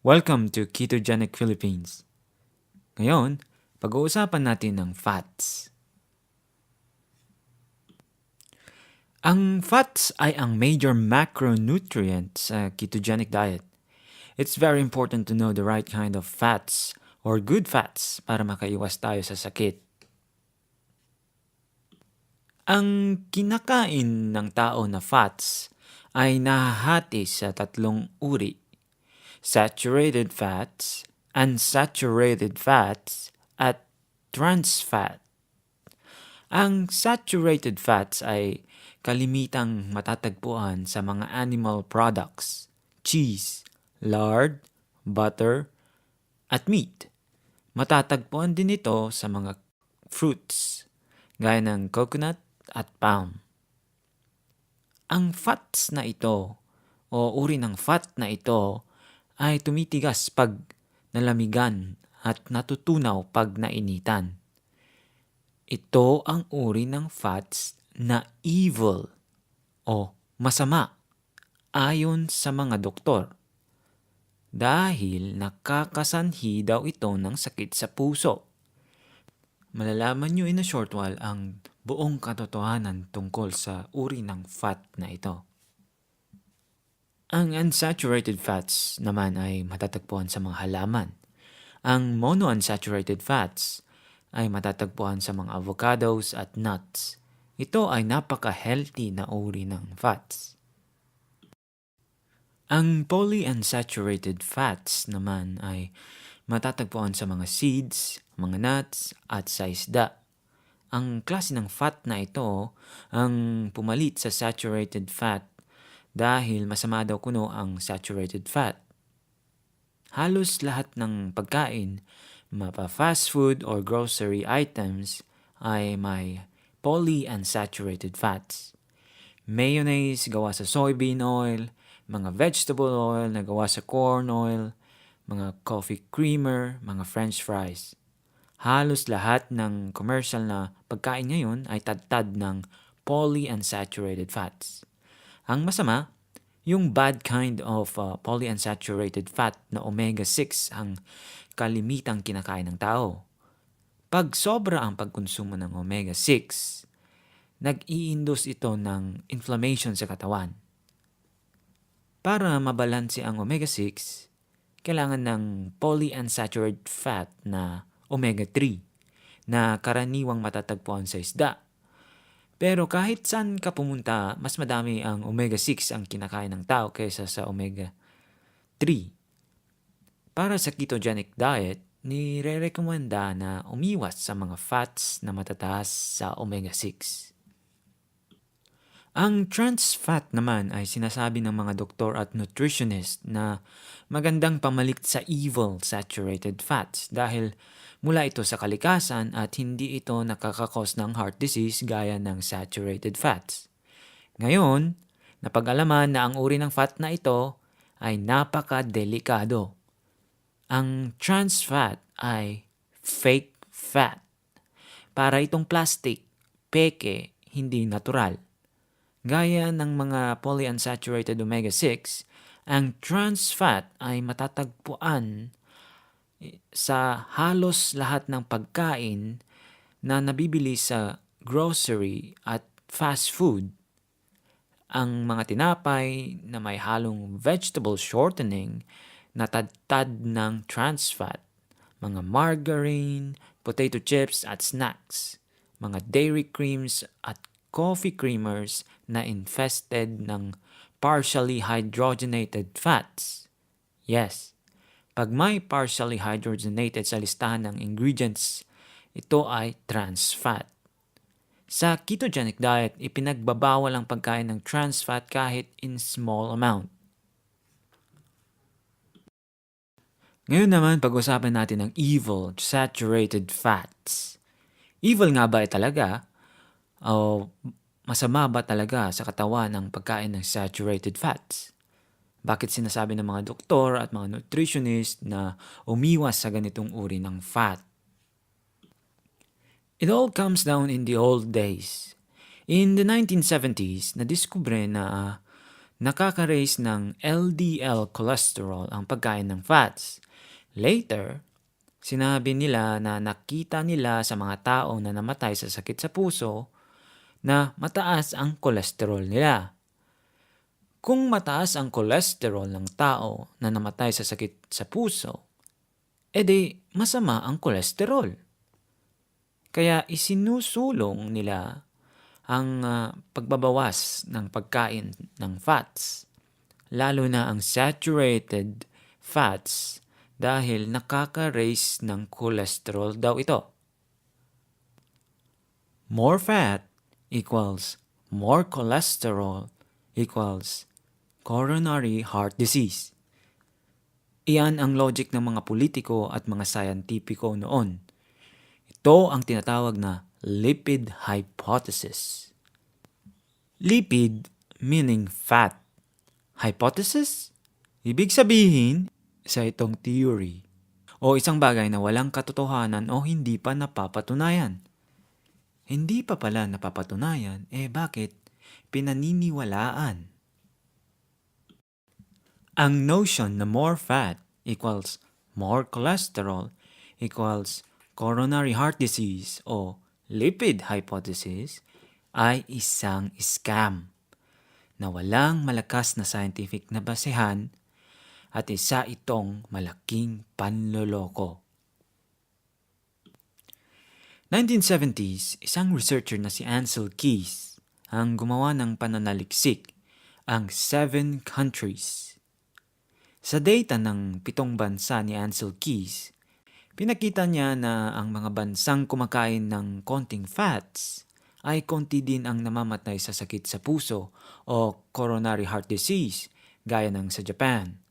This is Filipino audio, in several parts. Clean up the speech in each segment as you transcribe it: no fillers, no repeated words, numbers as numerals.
Welcome to Ketogenic Philippines. Ngayon, pag-uusapan natin ng fats. Ang fats ay ang major macronutrient sa ketogenic diet. It's very important to know the right kind of fats or good fats para makaiwas tayo sa sakit. Ang kinakain ng tao na fats ay nahahati sa tatlong uri: saturated fats, unsaturated fats, at trans fat. Ang saturated fats ay kalimitang matatagpuan sa mga animal products, cheese, lard, butter, at meat. Matatagpuan din ito sa mga fruits, gaya ng coconut at palm. Ang fats na ito, o uri ng fat na ito, ay tumitigas pag nalamigan at natutunaw pag nainitan. Ito ang uri ng fats na evil o masama ayon sa mga doktor dahil nakakasanhi daw ito ng sakit sa puso. Malalaman nyo in a short while ang buong katotohanan tungkol sa uri ng fat na ito. Ang unsaturated fats naman ay matatagpuan sa mga halaman. Ang monounsaturated fats ay matatagpuan sa mga avocados at nuts. Ito ay napaka-healthy na uri ng fats. Ang polyunsaturated fats naman ay matatagpuan sa mga seeds, mga nuts, at sa isda. Ang klase ng fat na ito ang pumalit sa saturated fat dahil masama daw kuno ang saturated fat. Halos lahat ng pagkain, mapa-fast food or grocery items, ay may polyunsaturated fats. Mayonnaise gawa sa soybean oil, mga vegetable oil na gawa sa corn oil, mga coffee creamer, mga french fries. Halos lahat ng commercial na pagkain ngayon ay tad-tad ng polyunsaturated fats. Ang masama, yung bad kind of polyunsaturated fat na omega-6 ang kalimitang kinakain ng tao. Pag sobra ang pagkonsumo ng omega-6, nag-i-induce ito ng inflammation sa katawan. Para mabalanse ang omega-6, kailangan ng polyunsaturated fat na omega-3 na karaniwang matatagpuan sa isda. Pero kahit saan ka pumunta, mas madami ang omega-6 ang kinakain ng tao kaysa sa omega-3. Para sa ketogenic diet, nire-recommenda na umiwas sa mga fats na matataas sa omega-6. Ang trans fat naman ay sinasabi ng mga doktor at nutritionist na magandang pamalit sa evil saturated fats dahil mula ito sa kalikasan at hindi ito nakakakos ng heart disease gaya ng saturated fats. Ngayon, napag-alaman na ang uri ng fat na ito ay napaka-delikado. Ang trans fat ay fake fat. Para itong plastic, peke, hindi natural. Gaya ng mga polyunsaturated omega-6, ang trans fat ay matatagpuan sa halos lahat ng pagkain na nabibili sa grocery at fast food. Ang mga tinapay na may halong vegetable shortening na tad-tad ng trans fat, mga margarine, potato chips at snacks, mga dairy creams at coffee creamers na infested ng partially hydrogenated fats. Yes, pag may partially hydrogenated sa listahan ng ingredients, ito ay trans fat. Sa ketogenic diet, ipinagbabawal ang pagkain ng trans fat kahit in small amount. Ngayon naman, pag-usapan natin ang evil saturated fats. Evil nga ba talaga? O masama ba talaga sa katawan ang pagkain ng saturated fats? Bakit sinasabi ng mga doktor at mga nutritionist na umiwas sa ganitong uri ng fat? It all comes down in the old days. In the 1970s, nadiskubre na nakaka-raise ng LDL cholesterol ang pagkain ng fats. Later, sinabi nila na nakita nila sa mga tao na namatay sa sakit sa puso na mataas ang cholesterol nila. Kung mataas ang cholesterol ng tao na namatay sa sakit sa puso, edi masama ang cholesterol. Kaya isinusulong nila ang pagbabawas ng pagkain ng fats, lalo na ang saturated fats dahil nakaka-raise ng cholesterol daw ito. More fat equals more cholesterol equals coronary heart disease. Iyan ang logic ng mga politiko at mga sayantipiko noon. Ito ang tinatawag na lipid hypothesis. Lipid meaning fat. Hypothesis? Ibig sabihin sa itong theory o isang bagay na walang katotohanan o hindi pa napapatunayan. Hindi pa pala napapatunayan, bakit pinaniniwalaan? Ang notion na more fat equals more cholesterol equals coronary heart disease o lipid hypothesis ay isang scam na walang malakas na scientific na basehan at isa itong malaking panloloko. 1970s, isang researcher na si Ancel Keys ang gumawa ng pananaliksik ang 7 countries. Sa data ng 7 bansa ni Ancel Keys, pinakita niya na ang mga bansang kumakain ng konting fats ay konti din ang namamatay sa sakit sa puso o coronary heart disease gaya ng sa Japan.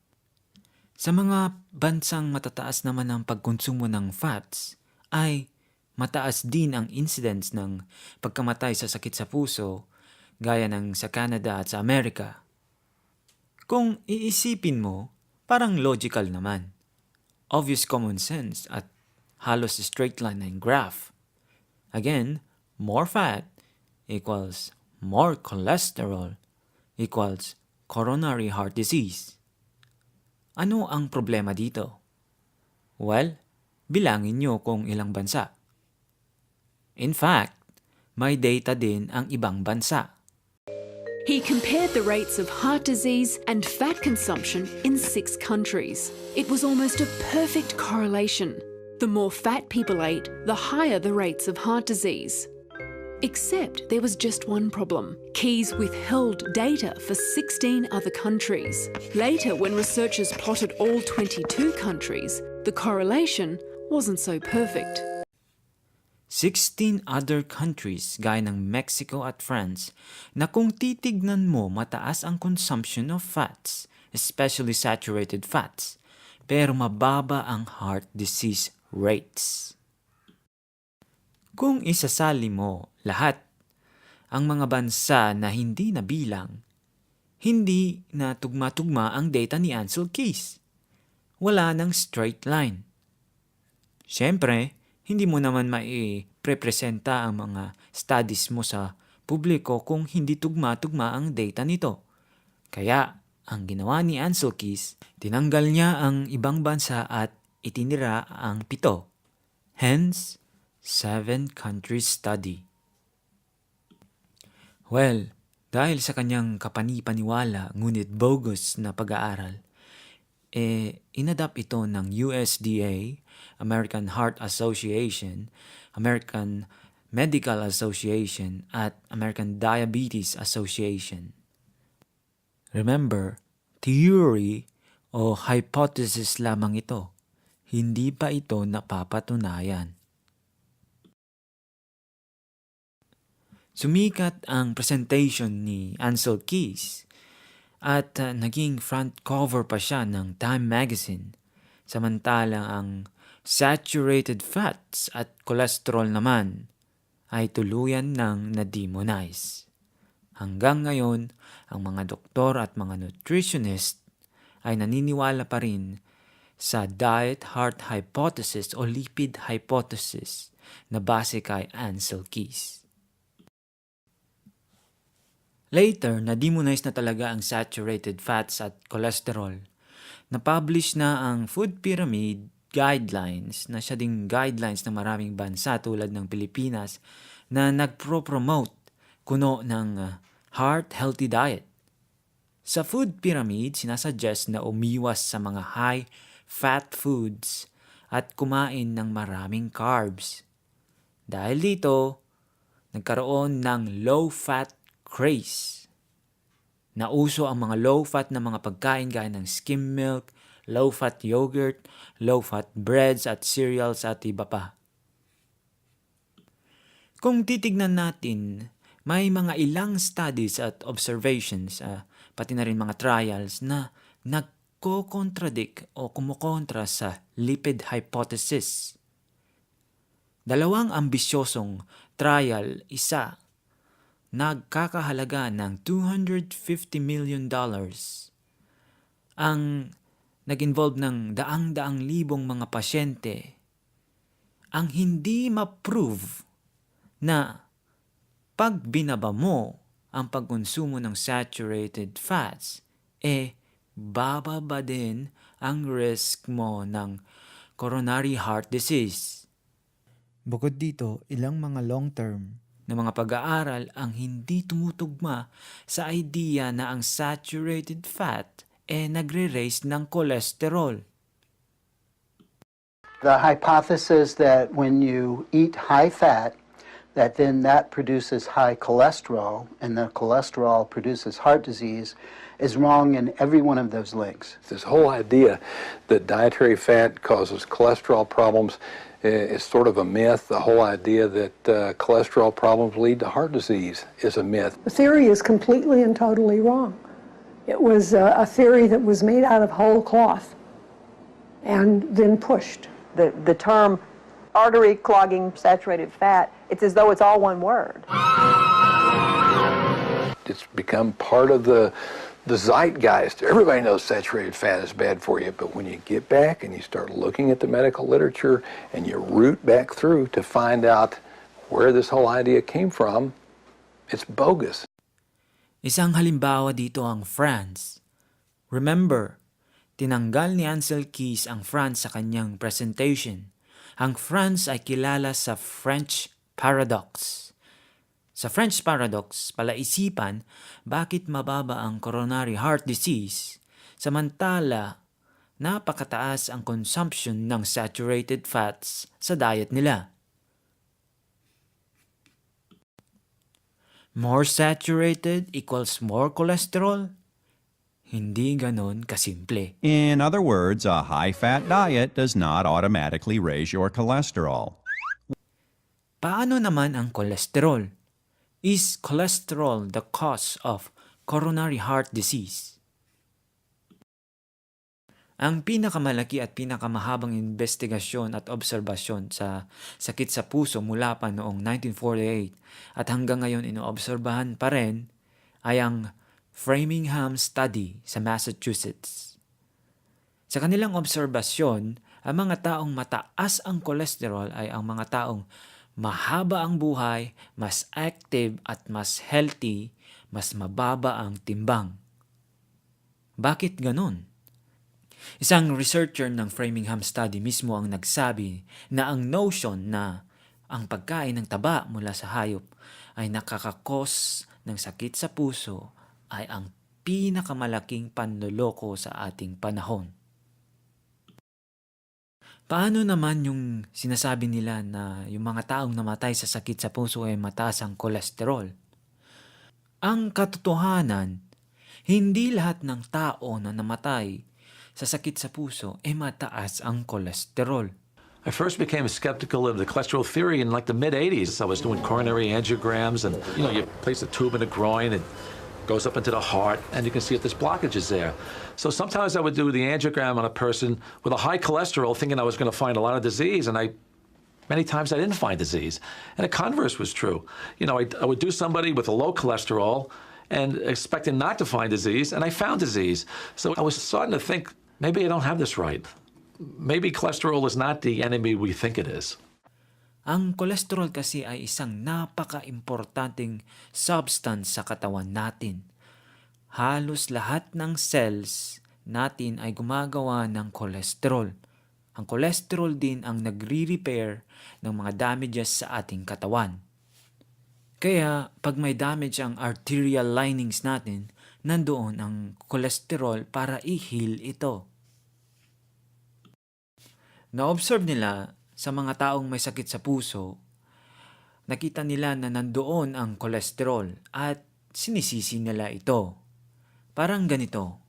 Sa mga bansang matataas naman ang pagkonsumo ng fats ay mataas din ang incidence ng pagkamatay sa sakit sa puso gaya ng sa Canada at sa Amerika. Kung iisipin mo, parang logical naman. Obvious common sense at halos straight line ng graph. Again, more fat equals more cholesterol equals coronary heart disease. Ano ang problema dito? Well, bilangin nyo kung ilang bansa. In fact, may data din ang ibang bansa. He compared the rates of heart disease and fat consumption in 6 countries. It was almost a perfect correlation. The more fat people ate, the higher the rates of heart disease. Except there was just one problem. Keys withheld data for 16 other countries. Later, when researchers plotted all 22 countries, the correlation wasn't so perfect. 16 other countries gaya ng Mexico at France na kung titignan mo mataas ang consumption of fats, especially saturated fats, pero mababa ang heart disease rates. Kung isasali mo lahat ang mga bansa na hindi nabilang, hindi na tugma-tugma ang data ni Ancel Keys. Wala nang straight line. Siyempre, hindi mo naman mai-prepresenta ang mga studies mo sa publiko kung hindi tugma-tugma ang data nito. Kaya, ang ginawa ni Ancel Keys, tinanggal niya ang ibang bansa at itinira ang 7. Hence, 7 countries study. Well, dahil sa kanyang kapanipaniwala ngunit bogus na pag-aaral, inadapt ito ng USDA, American Heart Association, American Medical Association, at American Diabetes Association. Remember, theory o hypothesis lamang ito. Hindi pa ito napapatunayan. Sumikat ang presentation ni Ancel Keys at naging front cover pa siya ng Time Magazine. Samantalang ang saturated fats at cholesterol naman ay tuluyan ng na-demonize. Hanggang ngayon, ang mga doktor at mga nutritionist ay naniniwala pa rin sa diet heart hypothesis o lipid hypothesis na base kay Ancel Keys. Later, na-demonize na talaga ang saturated fats at cholesterol. Na-publish na ang Food Pyramid Guidelines na siya ding guidelines ng maraming bansa tulad ng Pilipinas na nagpro-promote kuno ng heart-healthy diet. Sa food pyramid, sinasuggest na umiwas sa mga high-fat foods at kumain ng maraming carbs. Dahil dito, nagkaroon ng low-fat craze. Nauso ang mga low-fat na mga pagkain gaya ng skim milk, low-fat yogurt, low-fat breads at cereals at iba pa. Kung titignan natin, may mga ilang studies at observations, pati na rin mga trials na nagko-contradict o kumukontra sa lipid hypothesis. Dalawang ambisyosong trial, isa nagkakahalaga ng $250 million. Ang nag-involve ng daang-daang libong mga pasyente. Ang hindi ma-prove na pag binaba mo ang pagkonsumo ng saturated fats, bababa din ang risk mo ng coronary heart disease. Bukod dito, ilang mga long-term na mga pag-aaral ang hindi tumutugma sa idea na ang saturated fat nagre-raise ng cholesterol. The hypothesis that when you eat high fat, that produces high cholesterol, and the cholesterol produces heart disease, is wrong in every one of those links. This whole idea that dietary fat causes cholesterol problems is sort of a myth. The whole idea that cholesterol problems lead to heart disease is a myth. The theory is completely and totally wrong. It was a theory that was made out of whole cloth and then pushed. The term artery clogging saturated fat, it's as though it's all one word. It's become part of the zeitgeist. Everybody knows saturated fat is bad for you, but when you get back and you start looking at the medical literature and you root back through to find out where this whole idea came from, it's bogus. Isang halimbawa dito ang France. Remember, tinanggal ni Ansel Keys ang France sa kanyang presentation. Ang France ay kilala sa French paradox. Sa French paradox, palaisipan bakit mababa ang coronary heart disease samantala napakataas ang consumption ng saturated fats sa diet nila. More saturated equals more cholesterol? Hindi ganon kasimple. In other words, a high-fat diet does not automatically raise your cholesterol. Paano naman ang cholesterol? Is cholesterol the cause of coronary heart disease? Ang pinakamalaki at pinakamahabang investigasyon at obserbasyon sa sakit sa puso mula pa noong 1948 at hanggang ngayon inoobserbahan pa rin ay ang Framingham Study sa Massachusetts. Sa kanilang obserbasyon, ang mga taong mataas ang cholesterol ay ang mga taong mahaba ang buhay, mas active at mas healthy, mas mababa ang timbang. Bakit ganon? Isang researcher ng Framingham Study mismo ang nagsabi na ang notion na ang pagkain ng taba mula sa hayop ay nakakakos ng sakit sa puso ay ang pinakamalaking panloloko sa ating panahon. Paano naman yung sinasabi nila na yung mga taong namatay sa sakit sa puso ay mataas ang kolesterol? Ang katotohanan, hindi lahat ng tao na namatay sa sakit sa puso ay mataas ang kolesterol. I first became skeptical of the cholesterol theory in like the mid-'80s. I was doing coronary angiograms and, you place a tube in the groin and goes up into the heart, and you can see if there's blockages there. So sometimes I would do the angiogram on a person with a high cholesterol thinking I was going to find a lot of disease, and many times I didn't find disease. And the converse was true. I would do somebody with a low cholesterol and expecting not to find disease, and I found disease. So I was starting to think, maybe I don't have this right. Maybe cholesterol is not the enemy we think it is. Ang cholesterol kasi ay isang napaka-importanting substance sa katawan natin. Halos lahat ng cells natin ay gumagawa ng cholesterol. Ang cholesterol din ang nagre-repair ng mga damages sa ating katawan. Kaya pag may damage ang arterial linings natin, nandoon ang cholesterol para i-heal ito. Na-observe nila sa mga taong may sakit sa puso, nakita nila na nandoon ang cholesterol at sinisisi nila ito. Parang ganito,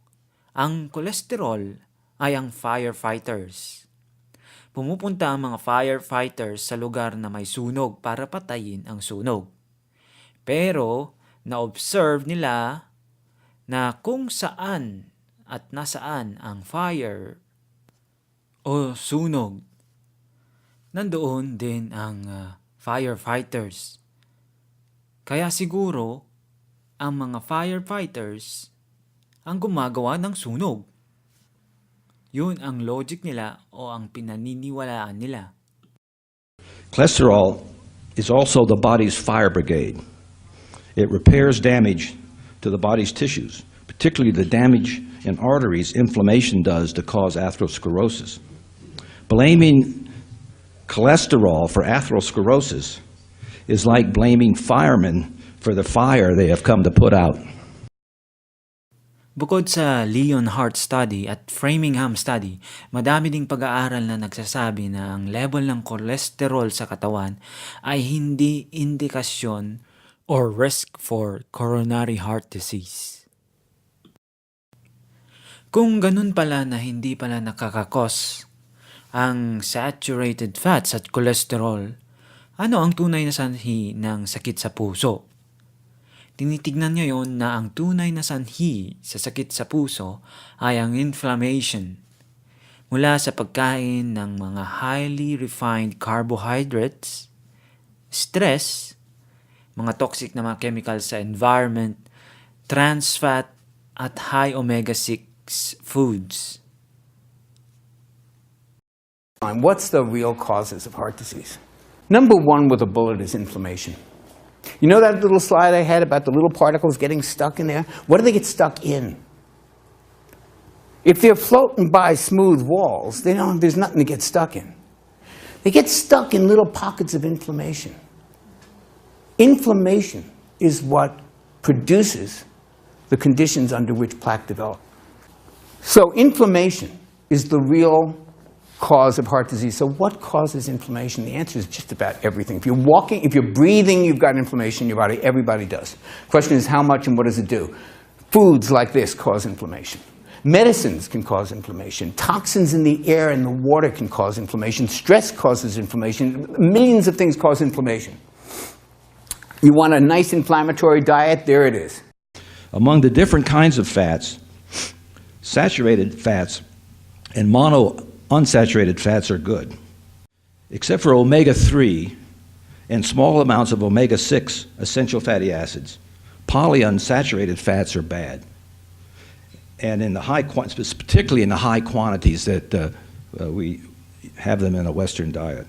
ang cholesterol ay ang firefighters. Pumupunta ang mga firefighters sa lugar na may sunog para patayin ang sunog. Pero na-observe nila na kung saan at nasaan ang fire o sunog, nandoon din ang firefighters. Kaya siguro, ang mga firefighters ang gumagawa ng sunog. Yun ang logic nila o ang pinaniniwalaan nila. Cholesterol is also the body's fire brigade. It repairs damage to the body's tissues, particularly the damage in arteries inflammation does to cause atherosclerosis. Blaming cholesterol for atherosclerosis is like blaming firemen for the fire they have come to put out. Bukod sa Leonhardt study at Framingham study, madami ding pag-aaral na nagsasabi na ang level ng cholesterol sa katawan ay hindi indikasyon or risk for coronary heart disease. Kung ganun pala na hindi pala nakakakos ang saturated fats at cholesterol, ano ang tunay na sanhi ng sakit sa puso? Tinitignan ngayon na ang tunay na sanhi sa sakit sa puso ay ang inflammation mula sa pagkain ng mga highly refined carbohydrates, stress, mga toxic na mga chemicals sa environment, trans fat at high omega-6 foods. What's the real causes of heart disease? Number one with a bullet is inflammation. You know that little slide I had about the little particles getting stuck in there? What do they get stuck in? If they're floating by smooth walls, there's nothing to get stuck in. They get stuck in little pockets of inflammation. Inflammation is what produces the conditions under which plaque develop. So inflammation is the real cause of heart disease. So what causes inflammation? The answer is just about everything. If you're walking, if you're breathing, you've got inflammation in your body. Everybody does. Question is how much and what does it do? Foods like this cause inflammation. Medicines can cause inflammation. Toxins in the air and the water can cause inflammation. Stress causes inflammation. Millions of things cause inflammation. You want a nice inflammatory diet? There it is. Among the different kinds of fats, saturated fats and monounsaturated fats are good. Except for omega-3 and small amounts of omega-6 essential fatty acids, polyunsaturated fats are bad. And in the particularly in the high quantities that we have them in a Western diet.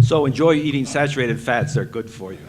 So enjoy eating saturated fats, they're good for you.